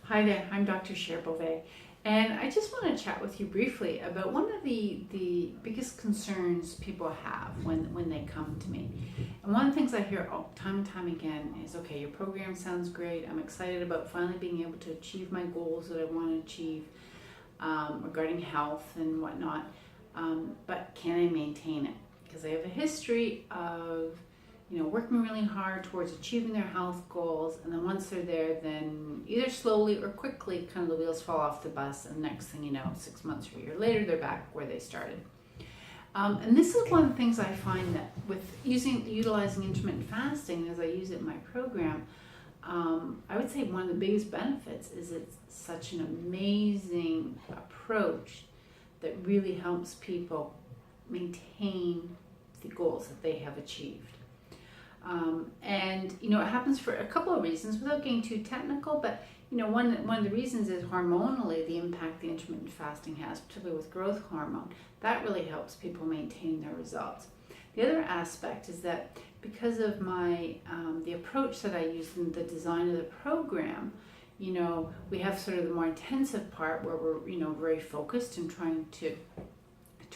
Hi there, I'm Dr. Cher Beauvais, and I just want to chat with you briefly about one of the biggest concerns people have when they come to me. And one of the things I hear time and time again is, okay, your program sounds great. I'm excited about finally being able to achieve my goals that I want to achieve regarding health and whatnot, but can I maintain it? Because I have a history of working really hard towards achieving their health goals, and then once they're there, then either slowly or quickly, kind of the wheels fall off the bus, and next thing you know, 6 months or a year later, they're back where they started. And this is one of the things I find that with utilizing intermittent fasting, as I use it in my program, I would say one of the biggest benefits is it's such an amazing approach that really helps people maintain the goals that they have achieved. And it happens for a couple of reasons without getting too technical, but one of the reasons is hormonally the impact the intermittent fasting has, particularly with growth hormone. That really helps people maintain their results. The other aspect is that because of my the approach that I use in the design of the program, we have sort of the more intensive part where we're very focused and trying to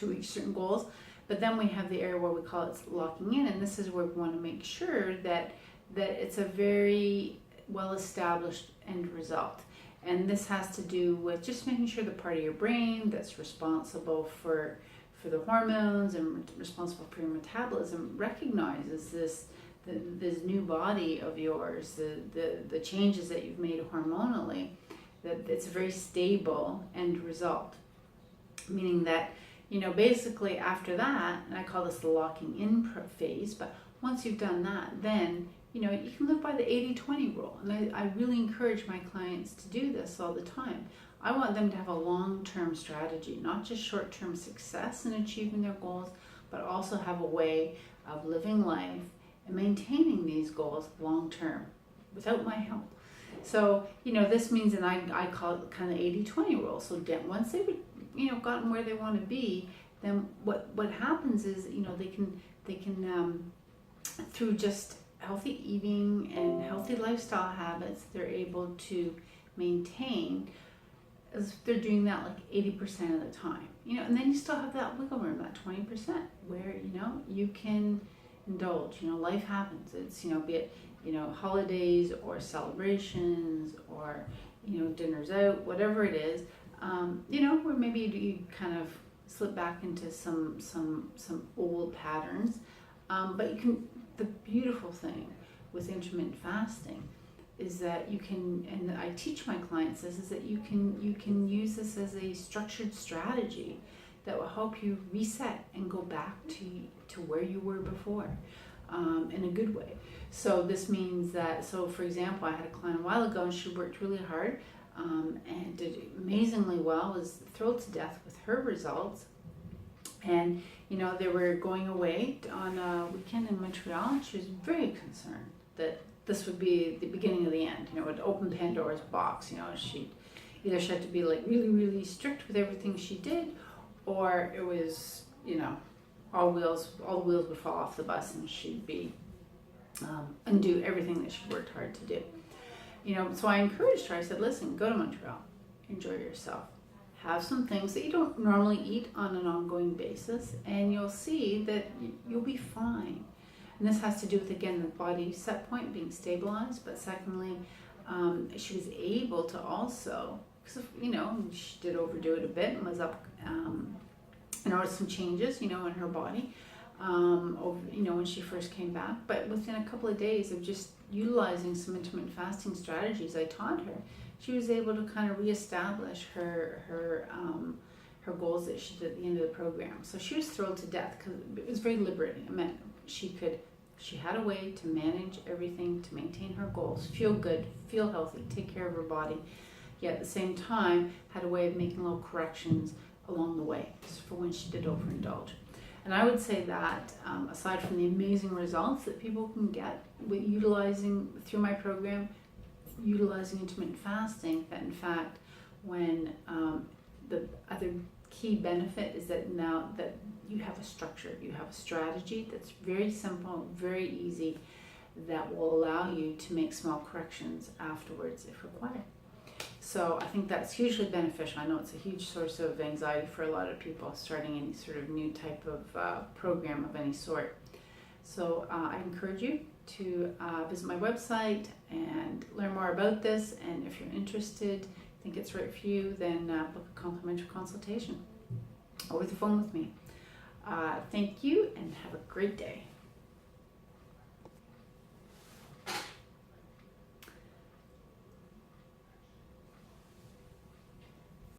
reach certain goals. But then we have the area where we call it locking in, and this is where we want to make sure that it's a very well-established end result. And this has to do with just making sure the part of your brain that's responsible for the hormones and responsible for your metabolism recognizes this new body of yours, the changes that you've made hormonally, that it's a very stable end result. Meaning that basically after that, and I call this the locking in phase, but once you've done that, then, you can live by the 80-20 rule. And I really encourage my clients to do this all the time. I want them to have a long-term strategy, not just short-term success in achieving their goals, but also have a way of living life and maintaining these goals long-term without my help. So, this means, and I call it kind of 80-20 rule. So once they've gotten where they want to be, then what happens is they can through just healthy eating and healthy lifestyle habits, they're able to maintain, as they're doing that like 80% of the time. And then you still have that wiggle room, that 20%, where you can indulge. Life happens. It's be it holidays or celebrations or dinners out, whatever it is. Where maybe you kind of slip back into some old patterns. But the beautiful thing with intermittent fasting is that you can, and I teach my clients this, is that you can use this as a structured strategy that will help you reset and go back to where you were before, in a good way. So this means that, for example, I had a client a while ago and she worked really hard and did amazingly well, was thrilled to death with her results. And, they were going away on a weekend in Montreal, and she was very concerned that this would be the beginning of the end. It would open Pandora's box. She had to be like really, really strict with everything she did, or it was, all the wheels would fall off the bus and she'd be undo everything that she worked hard to do. So I encouraged her. I said, listen, go to Montreal, enjoy yourself, have some things that you don't normally eat on an ongoing basis, and you'll see that you'll be fine. And this has to do with, again, the body set point being stabilized, but secondly, she was able to also, because she did overdo it a bit and was up, noticed some changes, in her body, when she first came back. But within a couple of days of just utilizing some intermittent fasting strategies I taught her, she was able to kind of reestablish her goals that she did at the end of the program. So she was thrilled to death because it was very liberating. It meant she had a way to manage everything, to maintain her goals, feel good, feel healthy, take care of her body, yet at the same time had a way of making little corrections along the way for when she did overindulge. And I would say that aside from the amazing results that people can get with utilizing through my program, utilizing intermittent fasting, that in fact, when the other key benefit is that now that you have a structure, you have a strategy that's very simple, very easy, that will allow you to make small corrections afterwards if required. So I think that's hugely beneficial. I know it's a huge source of anxiety for a lot of people starting any sort of new type of program of any sort. So I encourage you to visit my website and learn more about this. And if you're interested, think it's right for you, then book a complimentary consultation over the phone with me. Thank you and have a great day.